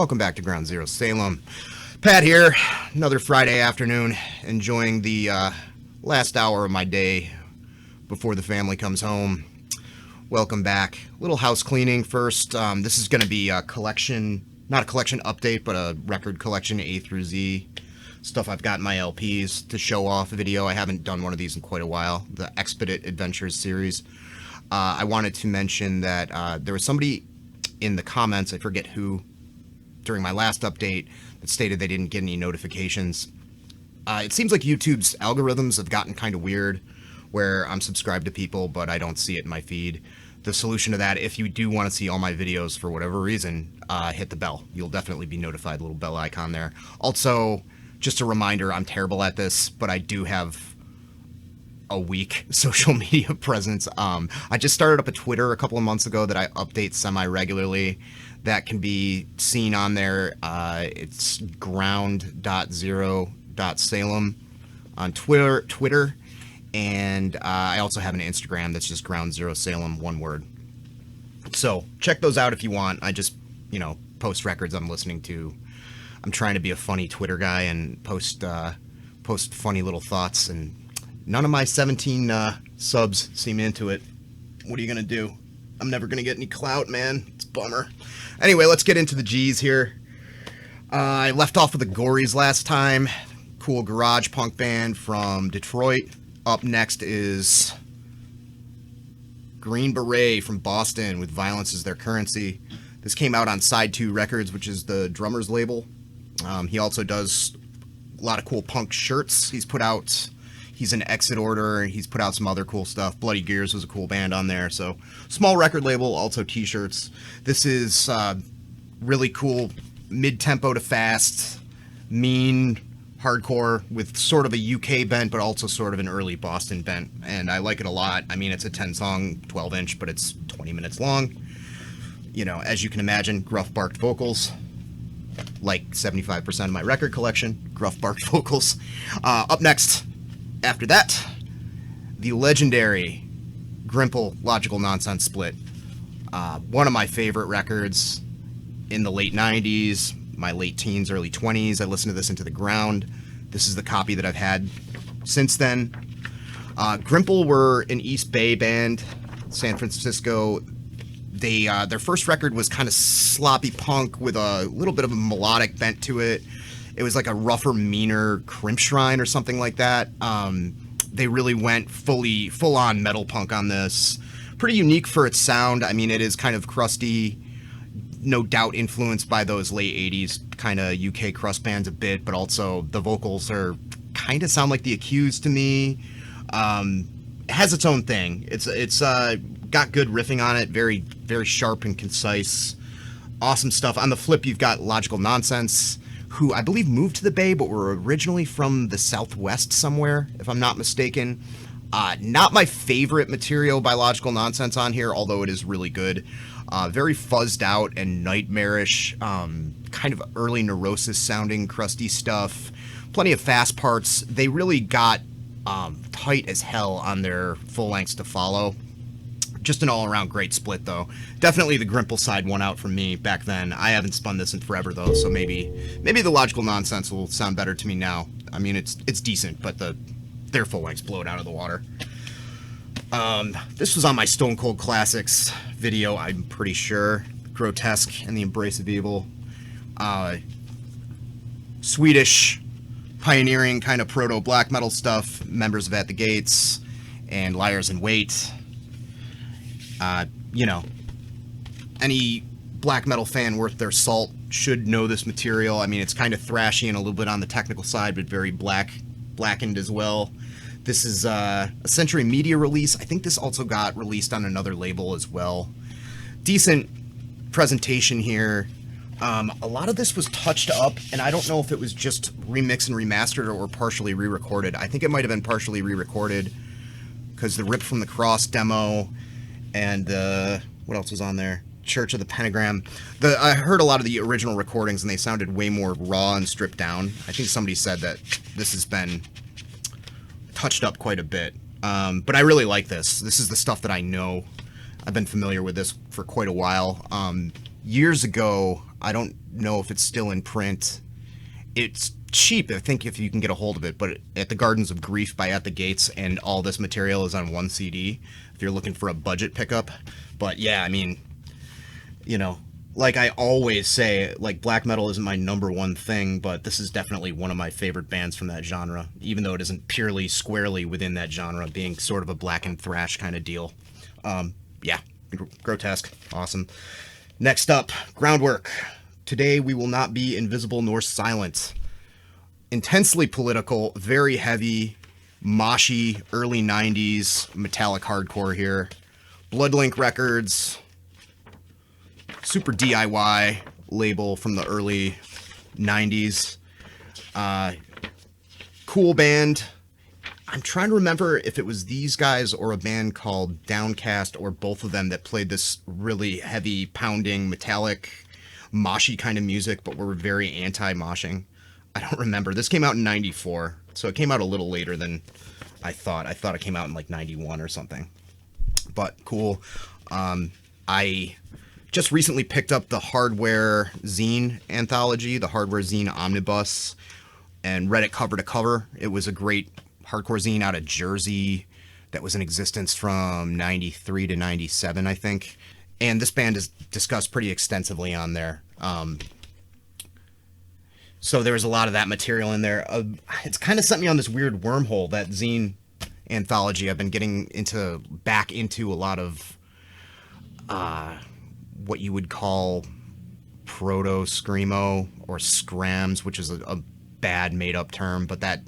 Welcome back to GroundZero Salem. Pat here, another Friday afternoon, enjoying the last hour of my day before the family comes home. Welcome back. Little house cleaning first. This is going to be a collection, not a collection update, but a record collection A through Z. Stuff I've got in my LPs to show off video. I haven't done one of these in quite a while. The Expedit Adventures series. I wanted to mention that there was somebody in the comments, I forget who, during my last update that stated they didn't get any notifications. It seems like YouTube's algorithms have gotten kind of weird, where I'm subscribed to people, but I don't see it in my feed. The solution to that, if you do want to see all my videos for whatever reason, hit the bell. You'll definitely be notified, little bell icon there. Also, just a reminder, I'm terrible at this, but I do have a weak social media presence. I just started up a Twitter a couple of months ago that I update semi-regularly. That can be seen on there. It's GroundZero Salem on Twitter. And I also have an Instagram that's just GroundZero Salem, one word. So check those out if you want. I just, post records I'm listening to. I'm trying to be a funny Twitter guy and post funny little thoughts, and none of my 17 subs seem into it. What are you gonna do? I'm never gonna get any clout, man. It's a bummer. Anyway, let's get into the G's here. I left off with the Gories last time. Cool garage punk band from Detroit. Up next is Green Beret from Boston with Violence is Their Currency. This came out on Side 2 Records, which is the drummer's label. He also does a lot of cool punk shirts. He's in Exit Order, and he's put out some other cool stuff. Bloody Gears was a cool band on there. So, small record label, also t-shirts. This is really cool, mid-tempo to fast, mean hardcore with sort of a UK bent, but also sort of an early Boston bent. And I like it a lot. I mean, it's a 10-song, 12-inch, but it's 20 minutes long. As you can imagine, gruff barked vocals. Like 75% of my record collection, gruff barked vocals. Up next, after that, the legendary Grimple Logical Nonsense split. One of my favorite records in the late 90s, my late teens, early 20s. I listened to this into the ground. This is the copy that I've had since then. Grimple were an East Bay band, San Francisco. Their first record was kind of sloppy punk with a little bit of a melodic bent to it. It was like a rougher, meaner Crimp Shrine or something like that. They really went full-on metal punk on this. Pretty unique for its sound. I mean, it is kind of crusty, no doubt influenced by those late 80s kind of UK crust bands a bit, but also the vocals are kind of sound like The Accused to me. It has its own thing. It's got good riffing on it, very, very sharp and concise. Awesome stuff. On the flip, you've got Logical Nonsense, who I believe moved to the Bay, but were originally from the Southwest somewhere, if I'm not mistaken. Not my favorite material by Logical Nonsense on here, although it is really good. Very fuzzed out and nightmarish, kind of early Neurosis sounding, crusty stuff. Plenty of fast parts. They really got tight as hell on their full lengths to follow. Just an all-around great split, though. Definitely the Grimple side won out from me back then. I haven't spun this in forever, though, so maybe the Logical Nonsense will sound better to me now. I mean, it's decent, but their full lengths blow it out of the water. This was on my Stone Cold Classics video, I'm pretty sure. Grotesque and the Embrace of Evil. Swedish, pioneering kind of proto-black metal stuff. Members of At the Gates and Liars in Wait. Any black metal fan worth their salt should know this material. I mean, it's kind of thrashy and a little bit on the technical side, but very blackened as well. This is a Century Media release. I think this also got released on another label as well. Decent presentation here. A lot of this was touched up, and I don't know if it was just remixed and remastered or partially re-recorded. I think it might have been partially re-recorded, because the Rip from the Cross demo and what else was on there? Church of the Pentagram. I heard a lot of the original recordings, and they sounded way more raw and stripped down. I think somebody said that this has been touched up quite a bit. But I really like this. This is the stuff that I know. I've been familiar with this for quite a while. years ago. I don't know if it's still in print. It's cheap, I think, if you can get a hold of it, but at the Gardens of Grief by At the Gates, and all this material is on one CD if you're looking for a budget pickup. But yeah, I mean, you know, like I always say, like, black metal isn't my number one thing, but this is definitely one of my favorite bands from that genre, even though it isn't purely squarely within that genre, being sort of a black and thrash kind of deal. Yeah, Grotesque, awesome. Next up, Groundwork. Today we will not be invisible nor silent. Intensely political, very heavy, moshy, early 90s metallic hardcore here. Bloodlink Records, super DIY label from the early 90s. Cool band. I'm trying to remember if it was these guys or a band called Downcast, or both of them, that played this really heavy, pounding, metallic, moshy kind of music, but were very anti-moshing. I don't remember. This came out in 94, so it came out a little later than I thought. I thought it came out in like 91 or something. But cool. I just recently picked up the Hardware Zine anthology, the Hardware Zine Omnibus, and read it cover to cover. It was a great hardcore zine out of Jersey that was in existence from 93 to 97, I think. And this band is discussed pretty extensively on there. So there was a lot of that material in there. It's kind of sent me on this weird wormhole, that zine anthology. I've been getting back into a lot of what you would call proto-screamo or scrams, which is a bad made-up term, but that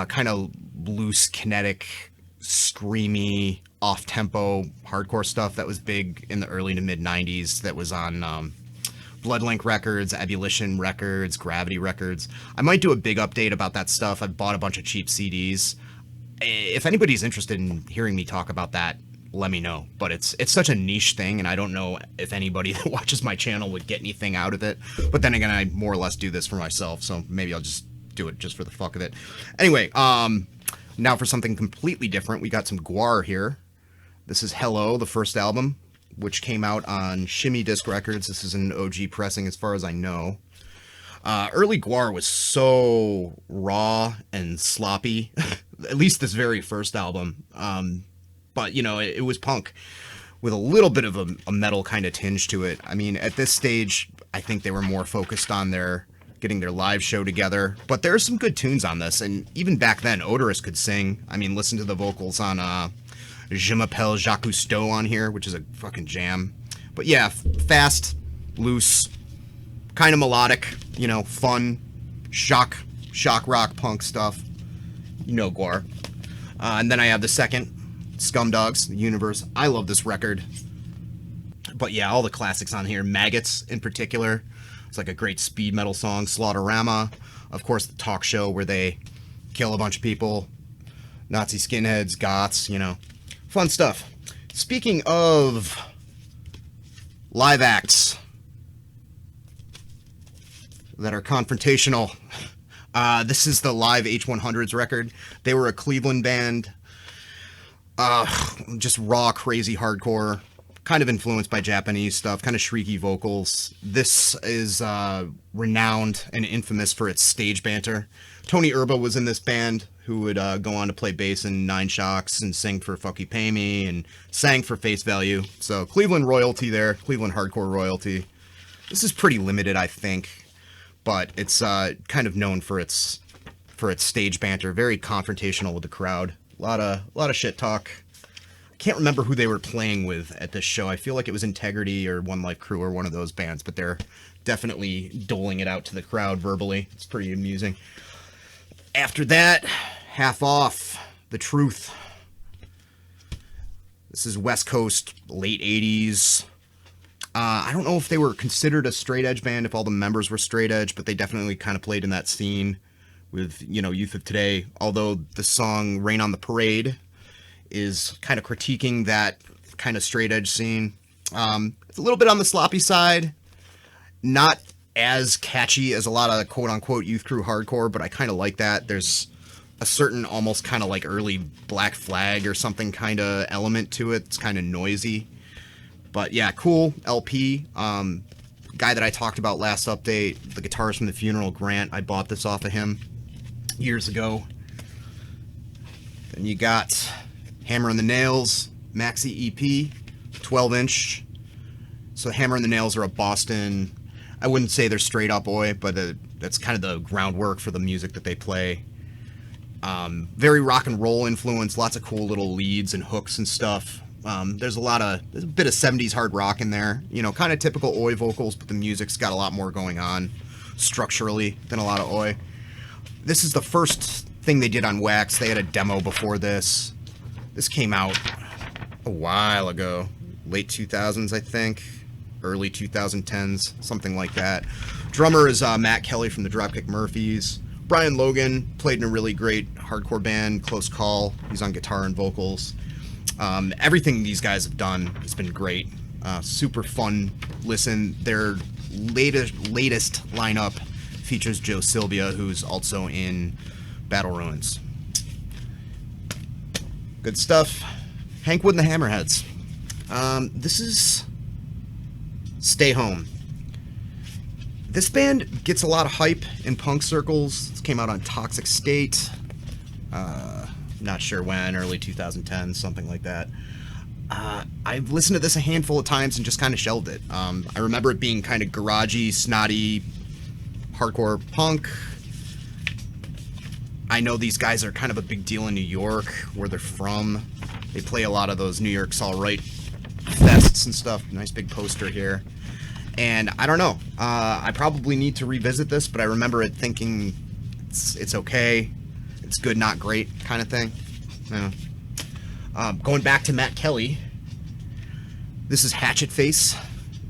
kind of loose, kinetic, screamy, off-tempo hardcore stuff that was big in the early to mid-90s, that was on Bloodlink Records, Ebullition Records, Gravity Records. I might do a big update about that stuff. I've bought a bunch of cheap CDs. If anybody's interested in hearing me talk about that, let me know. But it's such a niche thing, and I don't know if anybody that watches my channel would get anything out of it. But then again, I more or less do this for myself, so maybe I'll just do it just for the fuck of it. Anyway, now for something completely different. We got some Gwar here. This is Hello, the first album, which came out on Shimmy Disc Records. This is an OG pressing as far as I know. Early Gwar was so raw and sloppy, at least this very first album. But, you know, it was punk with a little bit of a metal kind of tinge to it. I mean, at this stage, I think they were more focused on getting their live show together. But there's some good tunes on this, and even back then, Odorous could sing. I mean, listen to the vocals on Je m'appelle Jacques Cousteau on here, which is a fucking jam. But yeah, fast, loose, kind of melodic, you know, fun, shock rock punk stuff. You know, Gwar. And then I have the second, Scumdogs, The Universe. I love this record. But yeah, all the classics on here. Maggots, in particular. It's like a great speed metal song. Slaughterama. Of course, the talk show where they kill a bunch of people. Nazi skinheads, goths, you know. Fun stuff. Speaking of live acts that are confrontational, this is the live H100s record. They were a Cleveland band. Just raw, crazy hardcore, kind of influenced by Japanese stuff, kind of shrieky vocals. This is renowned and infamous for its stage banter. Tony Erba was in this band, who would go on to play bass in Nine Shocks and sing for Fuck You Pay Me and sang for Face Value. So Cleveland royalty there, Cleveland hardcore royalty. This is pretty limited, I think, but it's kind of known for its stage banter, very confrontational with the crowd. A lot of shit talk. I can't remember who they were playing with at this show. I feel like it was Integrity or One Life Crew or one of those bands, but they're definitely doling it out to the crowd verbally. It's pretty amusing. After that, Half Off, The Truth. This is West Coast, late 80s. I don't know if they were considered a straight edge band, if all the members were straight edge, but they definitely kind of played in that scene with, you know, youth of today. Although the song Rain on the Parade is kind of critiquing that kind of straight edge scene. It's a little bit on the sloppy side. Not as catchy as a lot of quote-unquote youth crew hardcore, but I kind of like that. There's a certain almost kind of like early Black Flag or something kind of element to it. It's kind of noisy. But yeah, cool LP. Guy that I talked about last update, the guitarist from The Funeral, Grant. I bought this off of him years ago. Then you got Hammer and the Nails Maxi EP, 12-inch. So Hammer and the Nails are a Boston. I wouldn't say they're straight up oi, but that's kind of the groundwork for the music that they play. Very rock and roll influence, lots of cool little leads and hooks and stuff. There's a bit of 70s hard rock in there, you know, kind of typical oi vocals, but the music's got a lot more going on structurally than a lot of oi. This is the first thing they did on Wax. They had a demo before this. This came out a while ago, late 2000s, I think, early 2010s, something like that. Drummer is Matt Kelly from the Dropkick Murphys. Brian Logan played in a really great hardcore band, Close Call. He's on guitar and vocals. Everything these guys have done has been great. Super fun listen. Their latest lineup features Joe Sylvia, who's also in Battle Ruins. Good stuff. Hank Wood and the Hammerheads. This is Stay Home. This band gets a lot of hype in punk circles. This came out on Toxic State. Not sure when, early 2010, something like that. I've listened to this a handful of times and just kind of shelved it. I remember it being kind of garagey, snotty, hardcore punk. I know these guys are kind of a big deal in New York, where they're from. They play a lot of those New York's All Right fests and stuff. Nice big poster here. And I don't know. I probably need to revisit this, but I remember it thinking it's okay. It's good, not great kind of thing. Yeah. Going back to Matt Kelly, this is Hatchetface.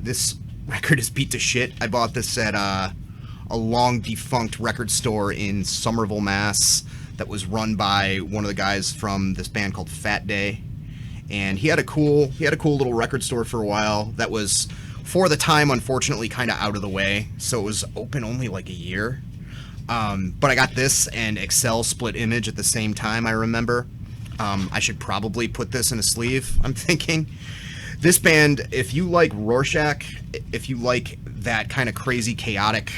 This record is beat to shit. I bought this at a long defunct record store in Somerville, Mass. That was run by one of the guys from this band called Fat Day, and he had a cool little record store for a while that was, for the time, unfortunately kind of out of the way, so it was open only like a year. But I got this and Excel Split Image at the same time, I remember. I should probably put this in a sleeve, I'm thinking. This band, if you like Rorschach, if you like that kind of crazy, chaotic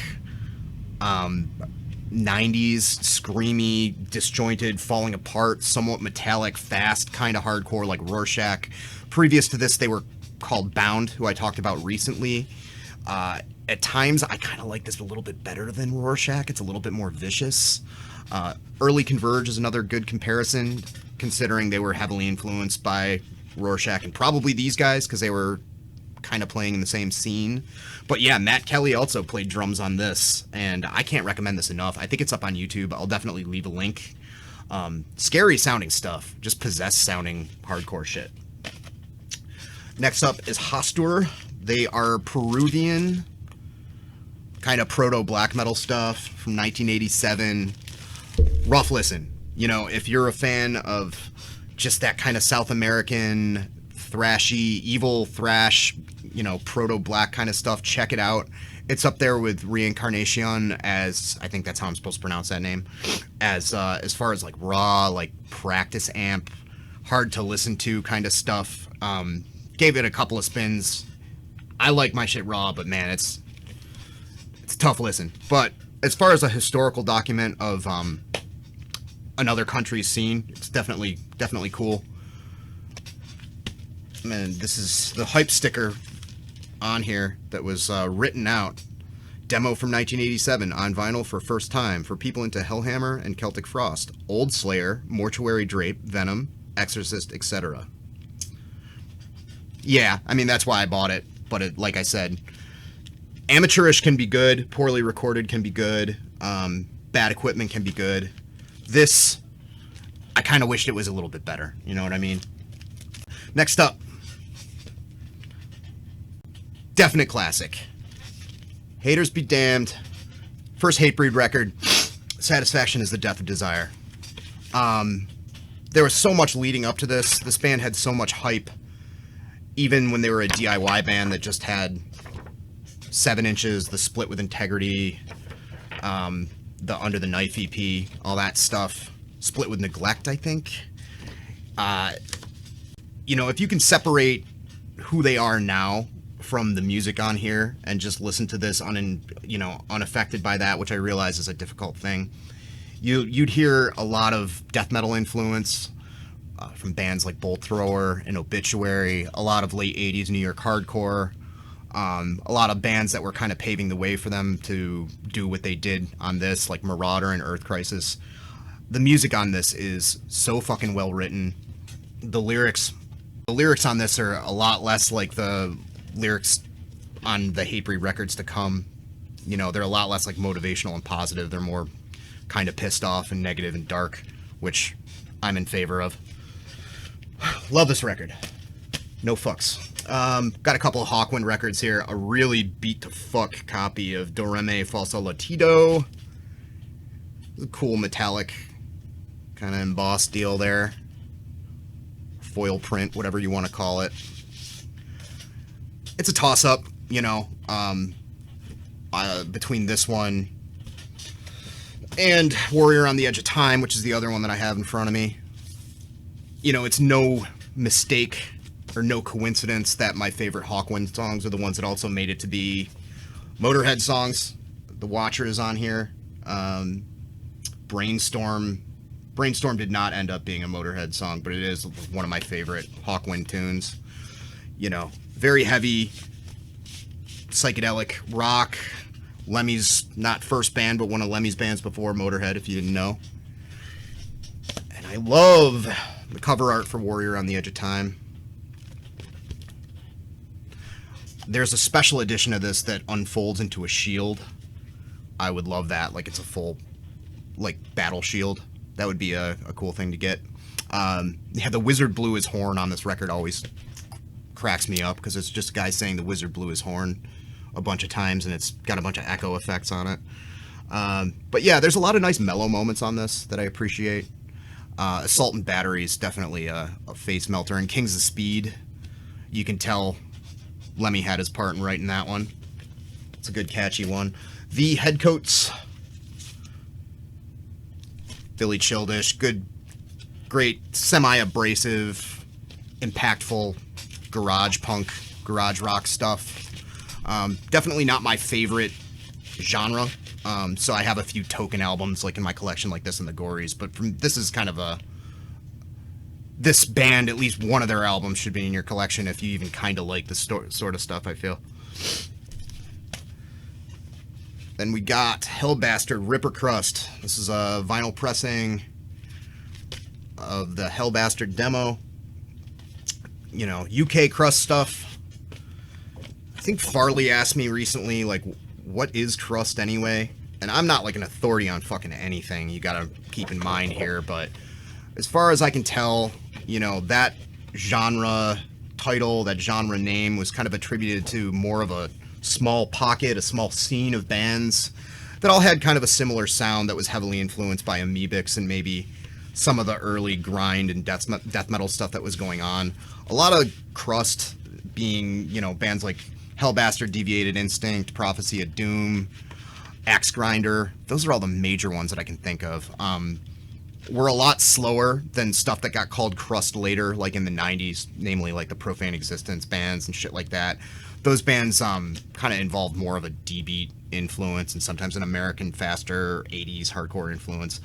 90s, screamy, disjointed, falling apart, somewhat metallic, fast, kind of hardcore like Rorschach. Previous to this, they were called Bound, who I talked about recently. At times, I kind of like this a little bit better than Rorschach. It's a little bit more vicious. Early Converge is another good comparison, considering they were heavily influenced by Rorschach and probably these guys, because they were kind of playing in the same scene. But yeah, Matt Kelly also played drums on this, and I can't recommend this enough. I think it's up on YouTube. I'll definitely leave a link. Scary sounding stuff, just possessed sounding hardcore shit. Next up is Hastore. They are Peruvian, kind of proto black metal stuff from 1987. Rough listen. You know, if you're a fan of just that kind of South American thrashy, evil thrash, you know, proto black kind of stuff, check it out. It's up there with Reincarnation, as I think that's how I'm supposed to pronounce that name, as far as like raw, like practice amp, hard to listen to kind of stuff. Gave it a couple of spins. I like my shit raw, but man, it's a tough listen. But as far as a historical document of another country's scene, it's definitely cool. Man, this is the hype sticker on here that was written out. Demo from 1987 on vinyl for first time for people into Hellhammer and Celtic Frost, Old Slayer, Mortuary Drape, Venom, Exorcist, etc. Yeah, I mean, that's why I bought it. But it, like I said, amateurish can be good, poorly recorded can be good, bad equipment can be good. This, I kind of wished it was a little bit better. You know what I mean? Next up, definite classic. Haters Be Damned. First Hatebreed record. Satisfaction is the Death of Desire. There was so much leading up to this. This band had so much hype. Even when they were a DIY band that just had 7 inches, the Split with Integrity, the Under the Knife EP, all that stuff. Split with Neglect, I think. You know, if you can separate who they are now from the music on here and just listen to this unaffected by that, which I realize is a difficult thing, you'd hear a lot of death metal influence from bands like Bolt Thrower and Obituary, a lot of late 80s New York hardcore, a lot of bands that were kind of paving the way for them to do what they did on this, like Marauder and Earth Crisis. The music on this is so fucking well written. The lyrics on this are a lot less like the lyrics on the Hatebreed records to come. You know, they're a lot less like motivational and positive. They're more kind of pissed off and negative and dark, which I'm in favor of. Love this record. No fucks. Got a couple of Hawkwind records here. A really beat to fuck copy of Do Re Mi Fa Sol La Ti Do. A cool metallic kind of embossed deal there. Foil print, whatever you want to call it. It's a toss-up, you know, between this one and Warrior on the Edge of Time, which is the other one that I have in front of me. You know, it's no mistake or no coincidence that my favorite Hawkwind songs are the ones that also made it to be Motorhead songs. The Watcher is on here. Brainstorm did not end up being a Motorhead song, but it is one of my favorite Hawkwind tunes. You know, very heavy, psychedelic rock. Lemmy's not first band, but one of Lemmy's bands before Motorhead, if you didn't know. And I love the cover art for Warrior on the Edge of Time. There's a special edition of this that unfolds into a shield. I would love that. Like, it's a full, like, battle shield. That would be a cool thing to get. Yeah, the wizard blew his horn on this record always cracks me up, because it's just a guy saying the wizard blew his horn a bunch of times, and it's got a bunch of echo effects on it. But yeah, there's a lot of nice mellow moments on this that I appreciate. Assault and Battery is definitely a face melter, and Kings of Speed, you can tell Lemmy had his part in writing that one. It's a good catchy one. The Headcoats, Billy Childish, good, great, semi-abrasive, impactful garage punk, garage rock stuff. Definitely not my favorite genre, so I have a few token albums like in my collection like this and the Gories, but this is kind of this band, at least one of their albums should be in your collection if you even kind of like this sort of stuff, I feel. Then we got Hellbastard Ripper Crust. This is a vinyl pressing of the Hellbastard demo. You know, UK Crust stuff. I think Farley asked me recently, like, what is Crust anyway? And I'm not like an authority on fucking anything, you gotta keep in mind here, but as far as I can tell, you know, that genre title, that genre name was kind of attributed to more of a small pocket, a small scene of bands that all had kind of a similar sound that was heavily influenced by Amoebics and maybe some of the early grind and death metal stuff that was going on. A lot of Crust being, you know, bands like Hellbastard, Deviated Instinct, Prophecy of Doom, Axe Grinder. Those are all the major ones that I can think of. Were a lot slower than stuff that got called Crust later, like in the 90s, namely like the Profane Existence bands and shit like that. Those bands kind of involved more of a D-beat influence and sometimes an American faster 80s hardcore influence.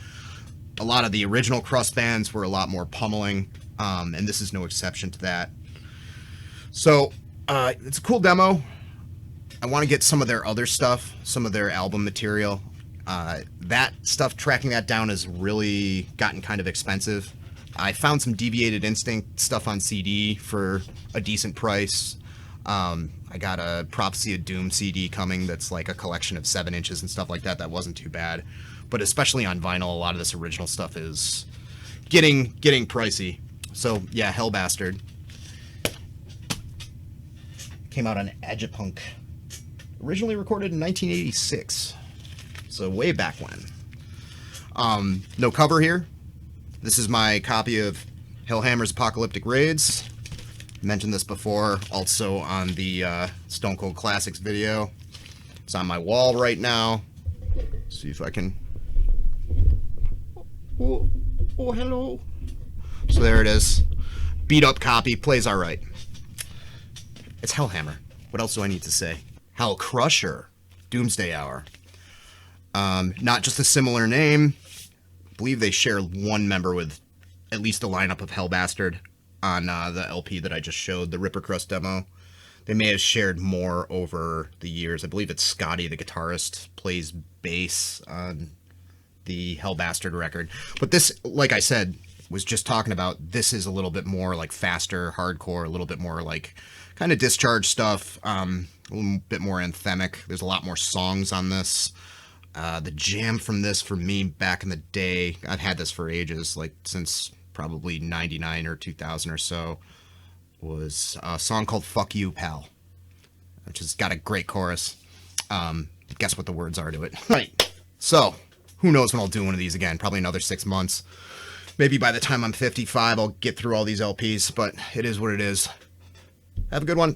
A lot of the original Crust bands were a lot more pummeling, and this is no exception to that. So, it's a cool demo. I want to get some of their other stuff, some of their album material. That stuff, tracking that down has really gotten kind of expensive. I found some Deviated Instinct stuff on CD for a decent price. I got a Prophecy of Doom CD coming that's like a collection of 7 inches and stuff like that. That wasn't too bad. But especially on vinyl, a lot of this original stuff is getting pricey. So yeah, Hellbastard came out on Agipunk. Originally recorded in 1986. So way back when. No cover here. This is my copy of Hellhammer's Apocalyptic Raids. Mentioned this before, also on the Stone Cold Classics video. It's on my wall right now. Let's see if I can... Oh, hello. So there it is. Beat up copy, plays alright. It's Hellhammer. What else do I need to say? Hellkrusher, Doomsday Hour. Not just a similar name. I believe they share one member with at least a lineup of Hellbastard on the LP that I just showed, the Ripper Crust demo. They may have shared more over the years. I believe it's Scotty, the guitarist, plays bass on the Hellbastard record. But this, like I said, was just talking about, this is a little bit more like faster, hardcore, a little bit more like kind of Discharge stuff, a little bit more anthemic. There's a lot more songs on this. The jam from this, for me, back in the day, I've had this for ages, like since probably 99 or 2000 or so, was a song called Fuck You, Pal, which has got a great chorus. Guess what the words are to it. Right. So, who knows when I'll do one of these again? Probably another 6 months. Maybe by the time I'm 55, I'll get through all these LPs, but it is what it is. Have a good one.